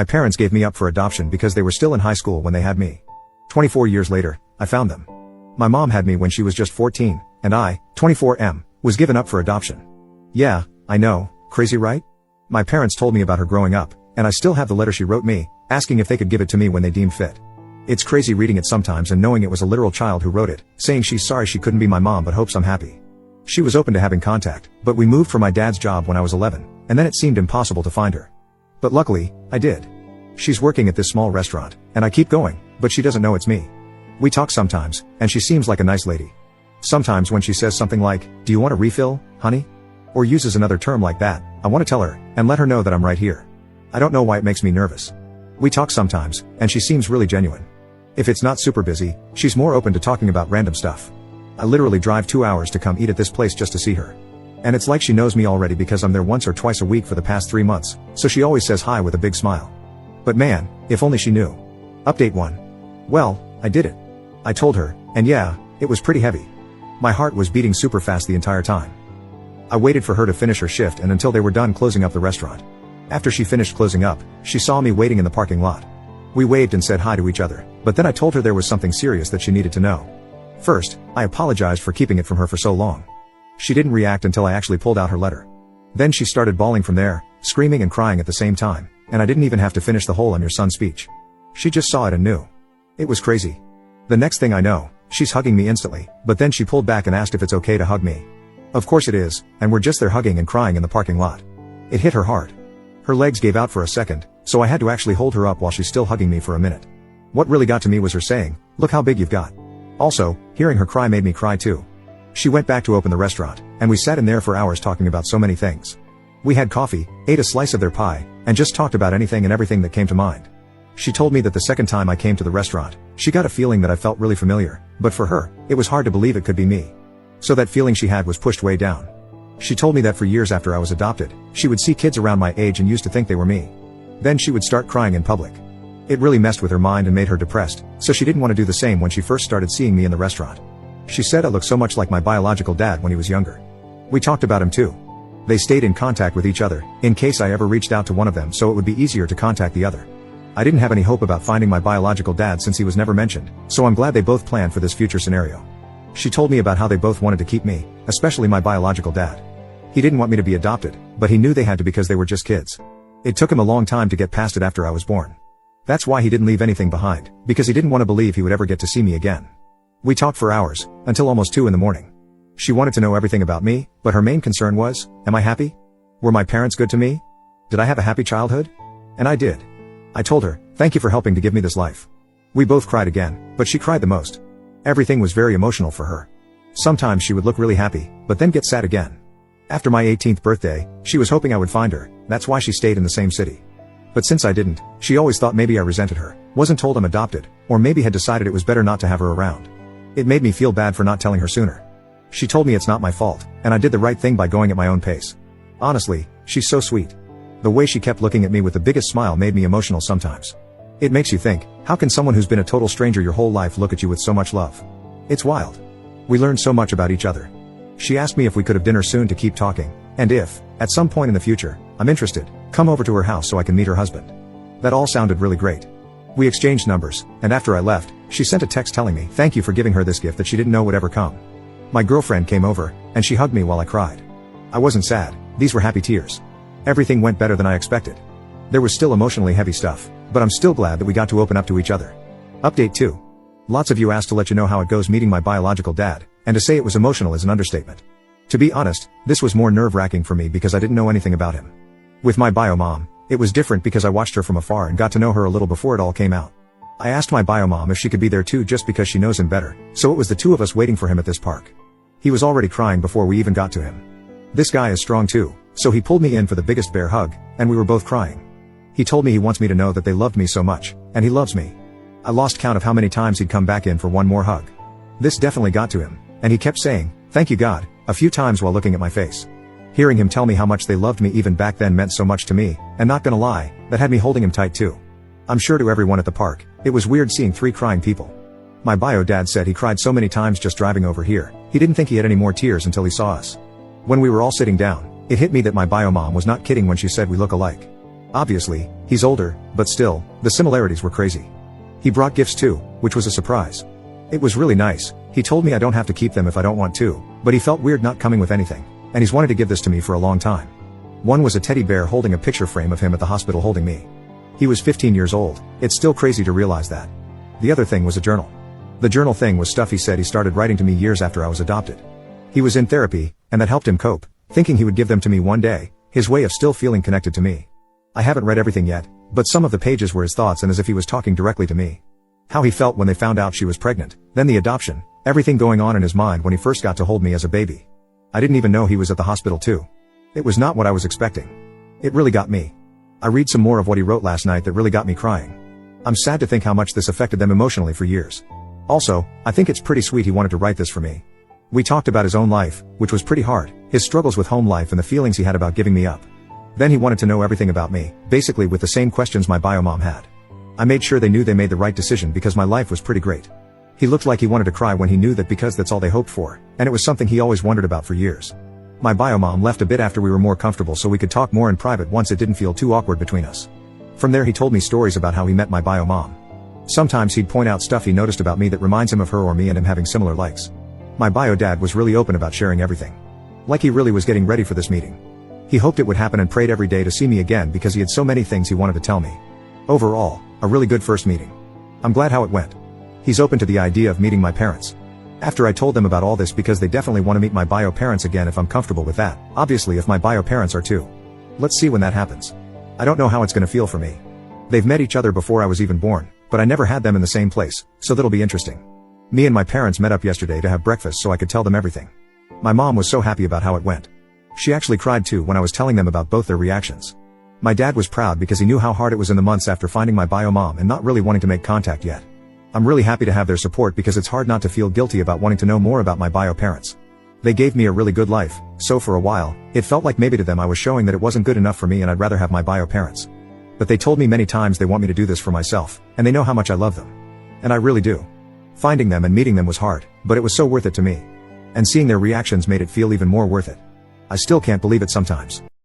My parents gave me up for adoption because they were still in high school when they had me. 24 years later, I found them. My mom had me when she was just 14, and I, 24M, was given up for adoption. Yeah, I know, crazy right? My parents told me about her growing up, and I still have the letter she wrote me, asking if they could give it to me when they deemed fit. It's crazy reading it sometimes and knowing it was a literal child who wrote it, saying she's sorry she couldn't be my mom but hopes I'm happy. She was open to having contact, but we moved for my dad's job when I was 11, and then it seemed impossible to find her. But luckily, I did. She's working at this small restaurant, and I keep going, but she doesn't know it's me. We talk sometimes, and she seems like a nice lady. Sometimes when she says something like, "Do you want a refill, honey?" or uses another term like that, I want to tell her, and let her know that I'm right here. I don't know why it makes me nervous. We talk sometimes, and she seems really genuine. If it's not super busy, she's more open to talking about random stuff. I literally drive 2 hours to come eat at this place just to see her. And it's like she knows me already because I'm there once or twice a week for the past 3 months, so she always says hi with a big smile. But man, if only she knew. Update 1. Well, I did it. I told her, and yeah, it was pretty heavy. My heart was beating super fast the entire time. I waited for her to finish her shift and until they were done closing up the restaurant. After she finished closing up, she saw me waiting in the parking lot. We waved and said hi to each other, but then I told her there was something serious that she needed to know. First, I apologized for keeping it from her for so long. She didn't react until I actually pulled out her letter. Then she started bawling from there, screaming and crying at the same time, and I didn't even have to finish the whole "I'm your son" speech. She just saw it and knew. It was crazy. The next thing I know, she's hugging me instantly, but then she pulled back and asked if it's okay to hug me. Of course it is, and we're just there hugging and crying in the parking lot. It hit her hard. Her legs gave out for a second, so I had to actually hold her up while she's still hugging me for a minute. What really got to me was her saying, "Look how big you've got." Also, hearing her cry made me cry too. She went back to open the restaurant, and we sat in there for hours talking about so many things. We had coffee, ate a slice of their pie, and just talked about anything and everything that came to mind. She told me that the second time I came to the restaurant, she got a feeling that I felt really familiar, but for her, it was hard to believe it could be me. So that feeling she had was pushed way down. She told me that for years after I was adopted, she would see kids around my age and used to think they were me. Then she would start crying in public. It really messed with her mind and made her depressed, so she didn't want to do the same when she first started seeing me in the restaurant. She said I looked so much like my biological dad when he was younger. We talked about him too. They stayed in contact with each other, in case I ever reached out to one of them so it would be easier to contact the other. I didn't have any hope about finding my biological dad since he was never mentioned, so I'm glad they both planned for this future scenario. She told me about how they both wanted to keep me, especially my biological dad. He didn't want me to be adopted, but he knew they had to because they were just kids. It took him a long time to get past it after I was born. That's why he didn't leave anything behind, because he didn't want to believe he would ever get to see me again. We talked for hours, until almost 2 in the morning. She wanted to know everything about me, but her main concern was, am I happy? Were my parents good to me? Did I have a happy childhood? And I did. I told her, thank you for helping to give me this life. We both cried again, but she cried the most. Everything was very emotional for her. Sometimes she would look really happy, but then get sad again. After my 18th birthday, she was hoping I would find her, that's why she stayed in the same city. But since I didn't, she always thought maybe I resented her, wasn't told I'm adopted, or maybe had decided it was better not to have her around. It made me feel bad for not telling her sooner. She told me it's not my fault, and I did the right thing by going at my own pace. Honestly, she's so sweet. The way she kept looking at me with the biggest smile made me emotional sometimes. It makes you think, how can someone who's been a total stranger your whole life look at you with so much love? It's wild. We learned so much about each other. She asked me if we could have dinner soon to keep talking, and if, at some point in the future, I'm interested, come over to her house so I can meet her husband. That all sounded really great. We exchanged numbers, and after I left, she sent a text telling me thank you for giving her this gift that she didn't know would ever come. My girlfriend came over, and she hugged me while I cried. I wasn't sad, these were happy tears. Everything went better than I expected. There was still emotionally heavy stuff, but I'm still glad that we got to open up to each other. Update 2. Lots of you asked to let you know how it goes meeting my biological dad, and to say it was emotional is an understatement. To be honest, this was more nerve-wracking for me because I didn't know anything about him. With my bio mom, it was different because I watched her from afar and got to know her a little before it all came out. I asked my bio mom if she could be there too just because she knows him better, so it was the two of us waiting for him at this park. He was already crying before we even got to him. This guy is strong too, so he pulled me in for the biggest bear hug, and we were both crying. He told me he wants me to know that they loved me so much, and he loves me. I lost count of how many times he'd come back in for one more hug. This definitely got to him, and he kept saying, "Thank you God," a few times while looking at my face. Hearing him tell me how much they loved me even back then meant so much to me, and not gonna lie, that had me holding him tight too. I'm sure to everyone at the park, it was weird seeing 3 crying people. My bio dad said he cried so many times just driving over here, he didn't think he had any more tears until he saw us. When we were all sitting down, it hit me that my bio mom was not kidding when she said we look alike. Obviously, he's older, but still, the similarities were crazy. He brought gifts too, which was a surprise. It was really nice. He told me I don't have to keep them if I don't want to, but he felt weird not coming with anything, and he's wanted to give this to me for a long time. One was a teddy bear holding a picture frame of him at the hospital holding me. He was 15 years old. It's still crazy to realize that. The other thing was a journal. The journal thing was stuff he said he started writing to me years after I was adopted. He was in therapy, and that helped him cope, thinking he would give them to me one day, his way of still feeling connected to me. I haven't read everything yet, but some of the pages were his thoughts and as if he was talking directly to me. How he felt when they found out she was pregnant, then the adoption, everything going on in his mind when he first got to hold me as a baby. I didn't even know he was at the hospital too. It was not what I was expecting. It really got me. I read some more of what he wrote last night that really got me crying. I'm sad to think how much this affected them emotionally for years. Also, I think it's pretty sweet he wanted to write this for me. We talked about his own life, which was pretty hard, his struggles with home life and the feelings he had about giving me up. Then he wanted to know everything about me, basically with the same questions my bio mom had. I made sure they knew they made the right decision because my life was pretty great. He looked like he wanted to cry when he knew that because that's all they hoped for, and it was something he always wondered about for years. My bio mom left a bit after we were more comfortable so we could talk more in private once it didn't feel too awkward between us. From there he told me stories about how he met my bio mom. Sometimes he'd point out stuff he noticed about me that reminds him of her or me and him having similar likes. My bio dad was really open about sharing everything. Like he really was getting ready for this meeting. He hoped it would happen and prayed every day to see me again because he had so many things he wanted to tell me. Overall, a really good first meeting. I'm glad how it went. He's open to the idea of meeting my parents. After I told them about all this because they definitely want to meet my bio parents again if I'm comfortable with that, obviously if my bio parents are too. Let's see when that happens. I don't know how it's gonna feel for me. They've met each other before I was even born, but I never had them in the same place, so that'll be interesting. Me and my parents met up yesterday to have breakfast so I could tell them everything. My mom was so happy about how it went. She actually cried too when I was telling them about both their reactions. My dad was proud because he knew how hard it was in the months after finding my bio mom and not really wanting to make contact yet. I'm really happy to have their support because it's hard not to feel guilty about wanting to know more about my bio parents. They gave me a really good life, so for a while, it felt like maybe to them I was showing that it wasn't good enough for me and I'd rather have my bio parents. But they told me many times they want me to do this for myself, and they know how much I love them. And I really do. Finding them and meeting them was hard, but it was so worth it to me. And seeing their reactions made it feel even more worth it. I still can't believe it sometimes.